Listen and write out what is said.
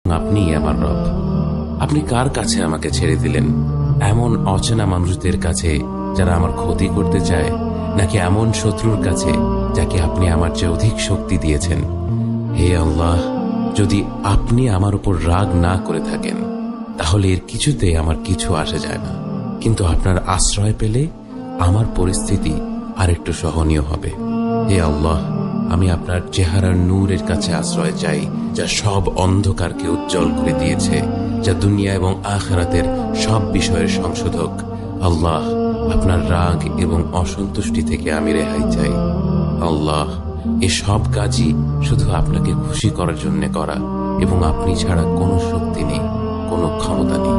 আপনিই আমার রব। আপনি কার কাছে আমাকে ছেড়ে দিলেন? এমন অচেনা মানুষদের কাছে যারা আমার ক্ষতি করতে চায়, নাকি এমন শত্রুর কাছে যাকে আপনি আমার চেয়ে অধিক শক্তি দিয়েছেন? হে আল্লাহ, যদি আপনি আমার উপর রাগ না করে থাকেন তাহলে এর কিছুতে আমার কিছু আসে যায় না, কিন্তু আপনার আশ্রয় পেলে আমার পরিস্থিতি আরেকটু সহনীয় হবে। হে আল্লাহ, আমি আপনার চেহারার নূরের কাছে আশ্রয় চাই, যা সব অন্ধকারকে উজ্জ্বল করে দিয়েছে, যা দুনিয়া এবং আখিরাতের সব বিষয়ের সংশোধক। আল্লাহ, আপনার রাগ এবং অসন্তুষ্টি থেকে আমি রেহাই চাই। আল্লাহ, এ সব কাজই শুধু আপনাকে খুশি করার জন্য করা, এবং আপনি ছাড়া কোনো শক্তি নেই, কোনো ক্ষমতা নেই।